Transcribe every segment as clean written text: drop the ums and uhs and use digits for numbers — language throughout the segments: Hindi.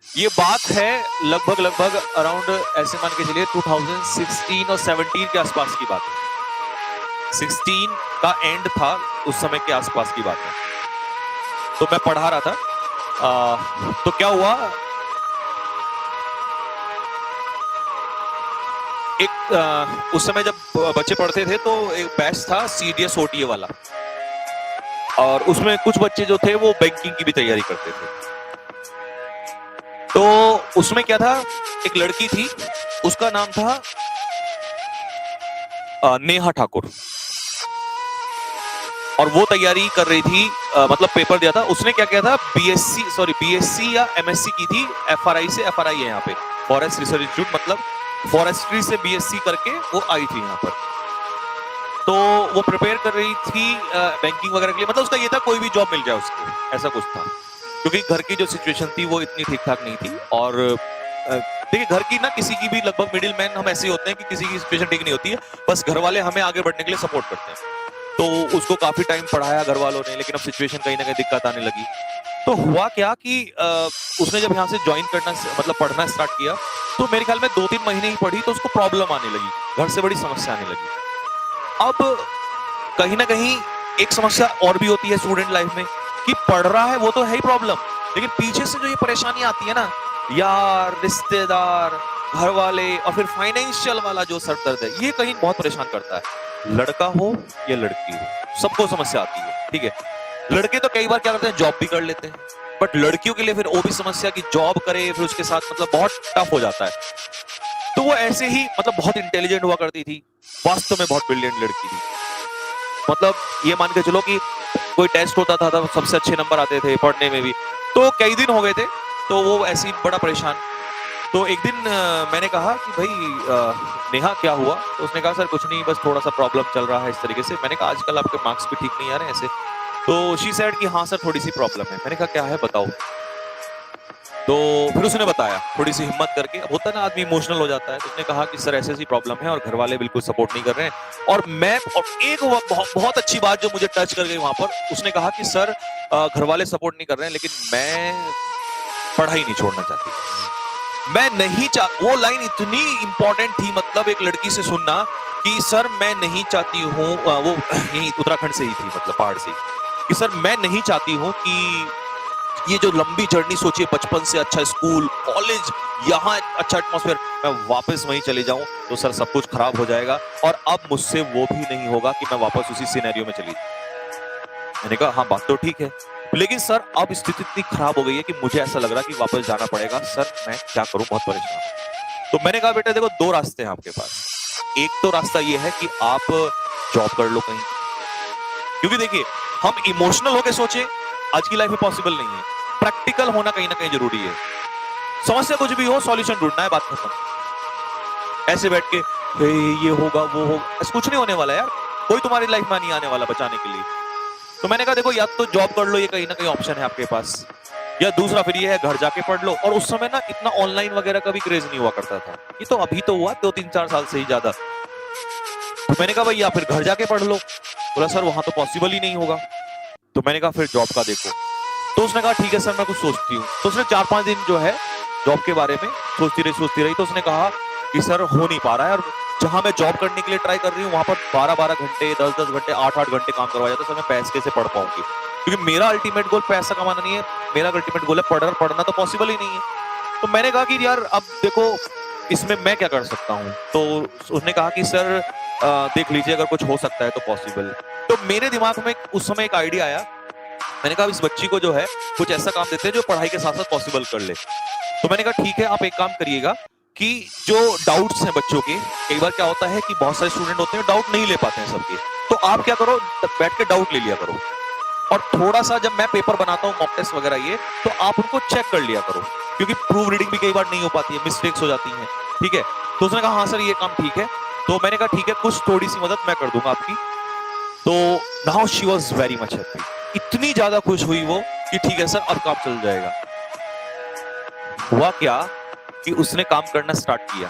ये बात है लगभग अराउंड ऐसे मान के चलिए 2016 और 17 के आसपास की बात है। 16 का एंड था, उस समय के आसपास की बात है। तो मैं पढ़ा रहा था, तो क्या हुआ, एक उस समय जब बच्चे पढ़ते थे तो एक बैच था CDS OTA वाला, और उसमें कुछ बच्चे जो थे वो बैंकिंग की भी तैयारी करते थे। तो उसमें क्या था, एक लड़की थी, उसका नाम था नेहा ठाकुर, और वो तैयारी कर रही थी, मतलब पेपर दिया था उसने। क्या किया था, BSc या MSc की थी, FRI से। FRI है यहाँ पे, फॉरेस्ट रिसर्च इंस्टीट्यूट, मतलब फॉरेस्ट्री से BSc करके वो आई थी यहाँ पर। तो वो प्रिपेयर कर रही थी बैंकिंग वगैरह के लिए, मतलब उसका ये था कोई भी जॉब मिल जाए उसको, ऐसा कुछ था। क्योंकि घर की जो सिचुएशन थी वो इतनी ठीक ठाक नहीं थी। और देखिए, घर की ना, किसी की भी लगभग मिडिल मैन हम ऐसे ही होते हैं कि किसी की सिचुएशन ठीक नहीं होती है, बस घर वाले हमें आगे बढ़ने के लिए सपोर्ट करते हैं। तो उसको काफी टाइम पढ़ाया घर वालों ने, लेकिन अब सिचुएशन कहीं ना कहीं दिक्कत आने लगी। तो हुआ क्या कि उसने जब यहाँ से ज्वाइन करना, मतलब पढ़ना स्टार्ट किया, तो मेरे ख्याल में 2-3 महीने ही पढ़ी तो उसको प्रॉब्लम आने लगी, घर से बड़ी समस्या आने लगी। अब कहीं ना कहीं एक समस्या और भी होती है स्टूडेंट लाइफ में, कि पढ़ रहा है वो तो है ही प्रॉब्लम, लेकिन पीछे से जो ये परेशानी आती है ना, यार, रिश्तेदार, घर वाले, और फिर फाइनेंशियल वाला जो सर दर्द है, ये कहीं बहुत परेशान करता है। लड़का हो या लड़की हो, सबको समस्या आती है, ठीक है। लड़के तो कई बार क्या करते हैं, जॉब भी कर लेते हैं, बट लड़कियों के लिए फिर वो भी समस्या कि जॉब करे, फिर उसके साथ मतलब बहुत टफ हो जाता है। तो वो ऐसे ही, मतलब बहुत इंटेलिजेंट हुआ करती थी, वास्तव में बहुत ब्रिलियंट लड़की थी। मतलब ये मान के चलो कि कोई टेस्ट होता था तो सबसे अच्छे नंबर आते थे पढ़ने में भी। तो कई दिन हो गए थे, तो वो ऐसे ही बड़ा परेशान। तो एक दिन मैंने कहा कि भाई नेहा क्या हुआ, तो उसने कहा सर कुछ नहीं, बस थोड़ा सा प्रॉब्लम चल रहा है इस तरीके से। मैंने कहा आजकल आपके मार्क्स भी ठीक नहीं आ रहे हैं ऐसे। तो शी सेड कि हाँ सर, थोड़ी सी प्रॉब्लम है। मैंने कहा क्या है बताओ। तो फिर उसने बताया, थोड़ी सी हिम्मत करके। अब होता है ना, आदमी इमोशनल हो जाता है। तो उसने कहा कि सर ऐसी ऐसी प्रॉब्लम है और घर वाले बिल्कुल सपोर्ट नहीं कर रहे हैं। और एक बहुत अच्छी बात जो मुझे टच कर गई वहां पर, उसने कहा कि सर घर वाले सपोर्ट नहीं कर रहे हैं, लेकिन मैं पढ़ाई नहीं छोड़ना चाहती। मैं नहीं वो लाइन इतनी इंपॉर्टेंट थी, मतलब एक लड़की से सुनना कि सर मैं नहीं चाहती हूँ, वो यही उत्तराखंड से ही थी, मतलब पहाड़ से, कि सर मैं नहीं चाहती हूँ कि ये जो लंबी जर्नी सोचिए, बचपन से अच्छा स्कूल, कॉलेज, यहाँ अच्छा एटमॉस्फेयर, मैं वापस वहीं चले जाऊं तो सर सब कुछ खराब हो जाएगा, और अब मुझसे वो भी नहीं होगा कि मैं वापस उसी सिनेरियो में चली जाऊं। मैंने कहा हाँ बात तो ठीक है, लेकिन सर अब स्थिति इतनी खराब हो गई है कि मुझे ऐसा लग रहा कि वापस जाना पड़ेगा। सर मैं क्या करूं, बहुत परेशान हूं। तो मैंने कहा बेटा देखो, दो रास्ते हैं आपके पास। एक तो रास्ता ये है कि आप जॉब कर लो कहीं, क्योंकि देखिए हम इमोशनल होकर सोचे आज की लाइफ में पॉसिबल नहीं है। प्रैक्टिकल होना कहीं ना कहीं जरूरी है। समस्या कुछ भी हो, सॉल्यूशन ढूंढना है, बात खत्म। ऐसे बैठ के ये होगा वो होगा, ऐसा कुछ नहीं होने वाला यार। कोई तुम्हारी लाइफ में नहीं आने वाला बचाने के लिए। तो मैंने कहा देखो, या तो जॉब कर लो, ये कहीं ना कहीं ऑप्शन है आपके पास, या दूसरा फिर ये है घर जाके पढ़ लो। और उस समय ना इतना ऑनलाइन वगैरह का भी क्रेज नहीं हुआ करता था, ये तो अभी तो हुआ 2-3-4 साल से ही ज्यादा। तो मैंने कहा भाई या फिर घर जाके पढ़ लो। बोला सर वहां तो पॉसिबल ही नहीं होगा। तो मैंने कहा फिर जॉब का देखो। तो उसने कहा ठीक है सर, मैं कुछ सोचती हूँ। तो उसने 4-5 दिन जो है जॉब के बारे में सोचती रही। तो उसने कहा कि सर हो नहीं पा रहा है, और जहां मैं जॉब करने के लिए ट्राई कर रही हूँ वहां पर 12-12 घंटे, 10-10 घंटे, 8-8 घंटे काम करवाया जाता है। सर मैं पैसे कैसे पढ़ पाऊंगी, क्योंकि मेरा अल्टीमेट गोल पैसा कमाना नहीं है, मेरा अल्टीमेट गोल है पढ़ना तो पॉसिबल ही नहीं है। तो मैंने कहा कि यार अब देखो इसमें मैं क्या कर सकता हूँ। तो उसने कहा कि सर देख लीजिए अगर कुछ हो सकता है तो पॉसिबल। तो मेरे दिमाग में उस समय एक आइडिया आया। मैंने कहा इस बच्ची को जो है कुछ ऐसा काम देते हैं जो पढ़ाई के साथ साथ पॉसिबल कर ले। तो मैंने कहा ठीक है, आप एक काम करिएगा कि जो डाउट्स हैं बच्चों के, कई बार क्या होता है कि बहुत सारे स्टूडेंट होते हैं डाउट नहीं ले पाते हैं सबके, तो आप क्या करो, बैठ के डाउट ले लिया करो, और थोड़ा सा जब मैं पेपर बनाता हूँ मॉक टेस्ट वगैरह ये, तो आप उनको चेक कर लिया करो, क्योंकि प्रूव रीडिंग भी कई बार नहीं हो पाती है, मिस्टेक्स हो जाती हैं, ठीक है। तो उसने कहा हाँ सर ये काम ठीक है। तो मैंने कहा ठीक है, कुछ थोड़ी सी मदद मैं कर दूंगा आपकी। तो now she was very much happy. इतनी ज्यादा खुश हुई वो कि ठीक है सर अब काम चल जाएगा। हुआ क्या कि उसने काम करना स्टार्ट किया,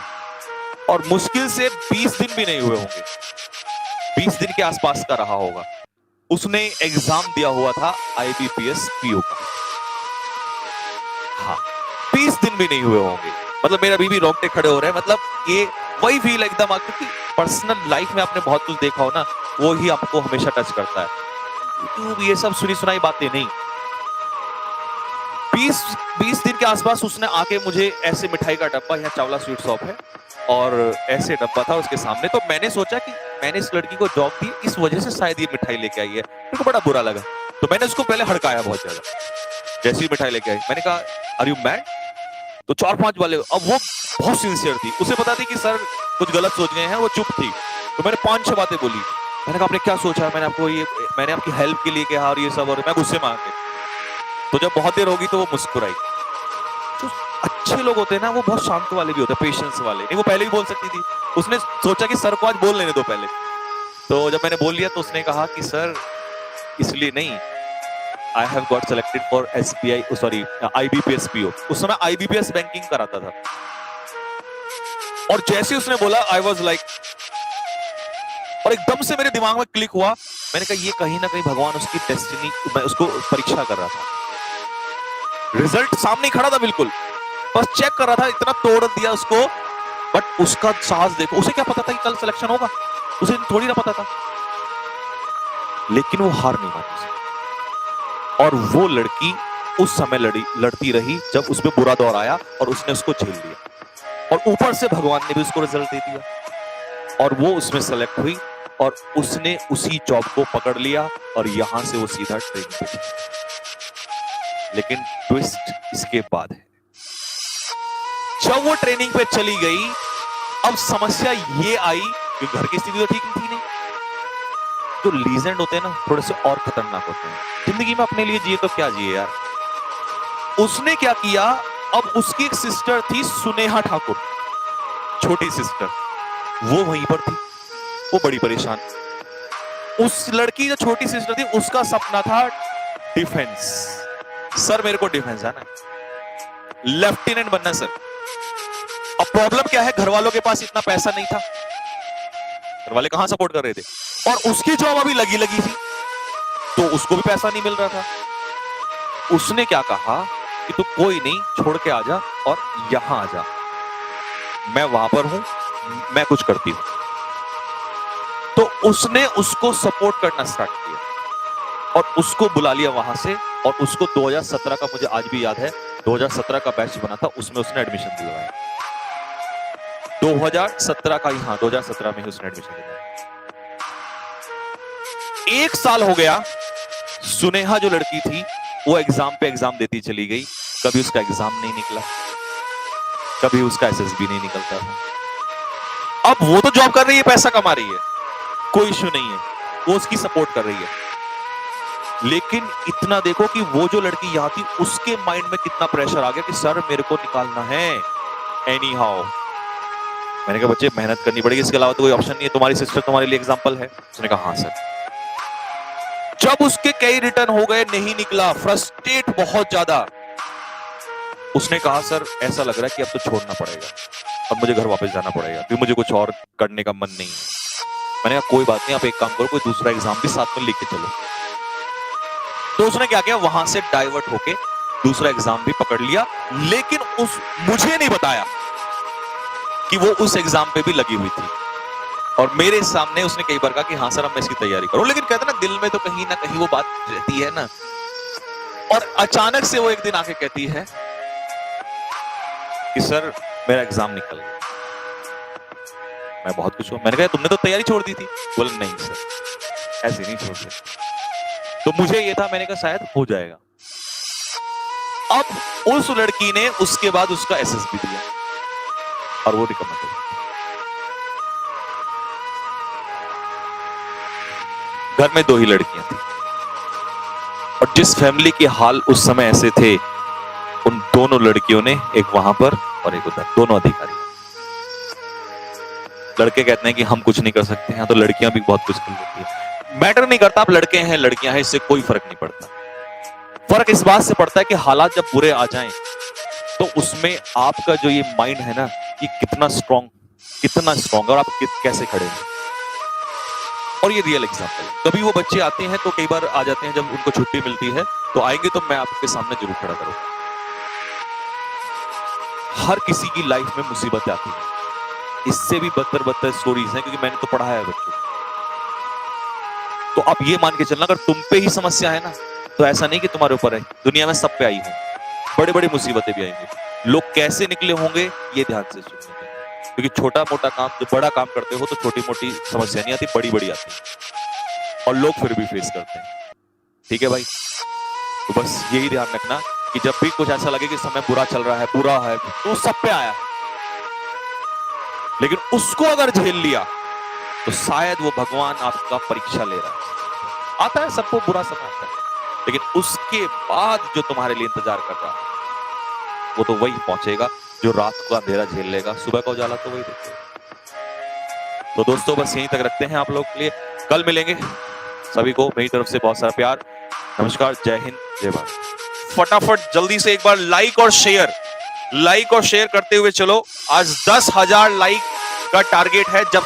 और मुश्किल से 20 दिन भी नहीं हुए होंगे, 20 दिन के आसपास का रहा होगा, उसने एग्जाम दिया हुआ था IBPS PO का। हाँ, 20 दिन भी नहीं हुए होंगे। मतलब मेरा अभी भी रोंगटे खड़े हो रहे हैं। मतलब ये वही फील एकदम, क्योंकि पर्सनल लाइफ में आपने बहुत कुछ देखा हो ना, वो ही आपको हमेशा टच करता है। यूट्यूब ये सब सुनी सुनाई बातें नहीं। 20 दिन के आसपास उसने आके मुझे ऐसे मिठाई का डब्बा, यहाँ चावला स्वीट शॉप है और ऐसे डब्बा था उसके सामने, तो मैंने सोचा कि मैंने इस लड़की को जॉब दी, इस वजह से शायद ये मिठाई लेके आई है। मेरे को बड़ा बुरा लगा, तो मैंने उसको पहले हड़काया बहुत ज्यादा। जैसी मिठाई लेके आई मैंने कहा आर यू मैड? तो 4-5 वाले, अब वो बहुत सिंसियर थी, उसे पता थी कि सर कुछ गलत सोच गए हैं, वो चुप थी। तो मैंने 5-6 बातें बोली। मैंने कहा आपने क्या सोचा? मैंने आपकी हेल्प के लिए कहा और ये सब, और मैं गुस्से में आ गया। तो जब बहुत देर होगी तो वो मुस्कुराई। जो अच्छे लोग होते हैं ना, वो बहुत शांत वाले भी होते हैं, पेशेंस वाले। नहीं, वो पहले ही बोल सकती थी, उसने सोचा कि सर को आज बोल लेने दो पहले। तो जब मैंने बोल लिया तो उसने कहा कि सर इसलिए नहीं, I have got selected for SBI, sorry IBPS PO। उस समय IBPS बैंकिंग कराता था। और जैसे उसने बोला आई वॉज लाइक, और एकदम से मेरे दिमाग में क्लिक हुआ। मैंने कहा ये कहीं ना कहीं भगवान उसकी डेस्टिनी, मैं उसको परीक्षा कर रहा था। रिजल्ट सामने खड़ा था बिल्कुल, बस चेक कर रहा था, इतना तोड़ दिया उसको। बट उसका साहस देखो, उसे क्या पता था कि कल सिलेक्शन होगा? उसे थोड़ी ना पता था। लेकिन वो हार नहीं मानी उसे। और वो लड़की उस समय लड़ती रही जब उस पर बुरा दौर आया, और उसने उसको झेल लिया। और ऊपर से भगवान ने भी उसको रिजल्ट दे दिया और वो उसमें सेलेक्ट हुई, और उसने उसी जॉब को पकड़ लिया और यहां से वो सीधा ट्रेनिंग पे चली। लेकिन ट्विस्ट इसके बाद है, जब वो ट्रेनिंग पे चली गई, अब समस्या ये आई कि घर की स्थिति तो ठीक थी नहीं। जो लीजेंड होते हैं ना, थोड़े से और खतरनाक होते हैं। जिंदगी में अपने लिए जिए तो क्या जिए यार। उसने क्या किया, अब उसकी एक सिस्टर थी सुनेहा ठाकुर, छोटी सिस्टर, वो वहीं पर थी। वो बड़ी परेशान। उस लड़की जो छोटी सिस्टर थी, उसका सपना था डिफेंस। सर मेरे को डिफेंस है ना, लेफ्टिनेंट बनना सर। अब प्रॉब्लम क्या है, घर वालों के पास इतना पैसा नहीं था, घर वाले कहां सपोर्ट कर रहे थे, और उसकी जॉब अभी लगी थी, तो उसको भी पैसा नहीं मिल रहा था। उसने क्या कहा कि तू कोई नहीं, छोड़ के आ जा और यहां आ जा, मैं वहां पर हूं, मैं कुछ करती हूं। तो उसने उसको सपोर्ट करना स्टार्ट किया और उसको बुला लिया वहां से, और उसको 2017 का, मुझे आज भी याद है, 2017 का बैच बना था, उसमें उसने एडमिशन दिलवाया। 2017 का ही, हाँ 2017 में ही उसने एडमिशन दिलवाया। 1 साल हो गया। सुनेहा जो लड़की थी, वो एग्जाम पे एग्जाम देती चली गई। कभी उसका एग्जाम नहीं निकला, कभी उसका SSB नहीं निकलता था। अब वो तो जॉब कर रही है, पैसा कमा रही है, कोई इश्यू नहीं है, वो उसकी सपोर्ट कर रही है। लेकिन इतना देखो कि वो जो लड़की यहां थी, उसके माइंड में कितना प्रेशर आ गया कि सर मेरे को निकालना है एनी हाउ। मैंने कहा बच्चे मेहनत करनी पड़ेगी, इसके अलावा तो कोई ऑप्शन नहीं है, तुम्हारी सिस्टर तुम्हारे लिए एग्जांपल है। उसने कहा हाँ सर। जब उसके कई रिटर्न हो गए, नहीं निकला, फ्रस्ट्रेट बहुत ज्यादा, उसने कहा सर ऐसा लग रहा है कि अब तो छोड़ना पड़ेगा, अब मुझे घर वापस जाना पड़ेगा, क्योंकि मुझे कुछ और करने का मन नहीं है। मैंने कहा कोई बात नहीं, आप एक काम करो, कोई दूसरा एग्जाम भी साथ में लेके चलो। तो उसने क्या किया, वहां से डाइवर्ट होके दूसरा एग्जाम भी पकड़ लिया। लेकिन मुझे नहीं बताया कि वो उस एग्जाम पे भी लगी हुई थी, और मेरे सामने उसने कई बार कहा कि हाँ सर अब मैं इसकी तैयारी करूं। लेकिन कहते ना, दिल में तो कहीं ना कहीं वो बात रहती है ना। और अचानक से वो एक दिन आके कहती है कि सर मेरा एग्जाम निकल गया। मैं बहुत कुछ हुआ। मैंने कहा तुमने तो तैयारी छोड़ दी थी। बोला नहीं सर, ऐसे नहीं छोड़ सकते। तो मुझे ये था, मैंने कहा शायद हो जाएगा। अब उस लड़की ने उसके बाद उसका SSB दिया और वो रिकमेंड हो गई। घर में 2 ही लड़कियां थी, और जिस फैमिली के हाल उस समय ऐसे थे, उन दोनों लड़कियों ने, एक वहां पर और एक उधर, दोनों अधिकारी। लड़के कहते हैं कि हम कुछ नहीं कर सकते हैं, तो लड़कियां भी बहुत कुछ कर लेती है। मैटर नहीं करता आप लड़के हैं लड़कियां हैं, इससे कोई फर्क नहीं पड़ता। फर्क इस बात से पड़ता है कि हालात जब बुरे आ जाएं, तो उसमें आपका जो ये माइंड है ना, ये कितना स्ट्रॉन्ग और आप कैसे खड़े हैं। और ये रियल एग्जांपल है। कभी वो बच्चे आते हैं तो कई बार आ जाते हैं, जब उनको छुट्टी मिलती है तो आएंगे, तो मैं आपके सामने जरूर खड़ा करूंगा। हर किसी की लाइफ में मुसीबतें आती हैं, इससे भी बदतर स्टोरीज हैं, क्योंकि मैंने तो पढ़ाया है बच्चों को। तो अब ये मान के चलना, अगर तुम पे ही समस्या है ना, तो ऐसा नहीं कि तुम्हारे ऊपर है, दुनिया में सब पे आई है, बड़ी बड़ी मुसीबतें भी आएंगी। लोग कैसे निकले होंगे ये ध्यान से सुनने, क्योंकि छोटा मोटा काम, जो बड़ा काम करते हो तो छोटी मोटी समस्या नहीं आती, बड़ी बड़ी आती है, और लोग फिर भी फेस करते हैं। ठीक है भाई, तो बस यही ध्यान रखना कि जब भी कुछ ऐसा लगे कि समय बुरा चल रहा है, बुरा है, तो सब पे आया है, लेकिन उसको अगर झेल लिया तो शायद वो भगवान आपका परीक्षा ले रहा है। आता है सबको बुरा समय आता है, लेकिन उसके बाद जो तुम्हारे लिए इंतजार कर रहा है वो तो वही पहुंचेगा जो रात को अंधेरा झेल लेगा, सुबह का उजाला तो वही देखेगा। तो दोस्तों बस यहीं तक रखते हैं आप लोग के लिए, कल मिलेंगे। सभी को मेरी तरफ से बहुत सारा प्यार, नमस्कार, जय हिंद, जय भारत। फटाफट जल्दी से एक बार लाइक और शेयर करते हुए चलो। आज 10,000 लाइक का टारगेट है। जब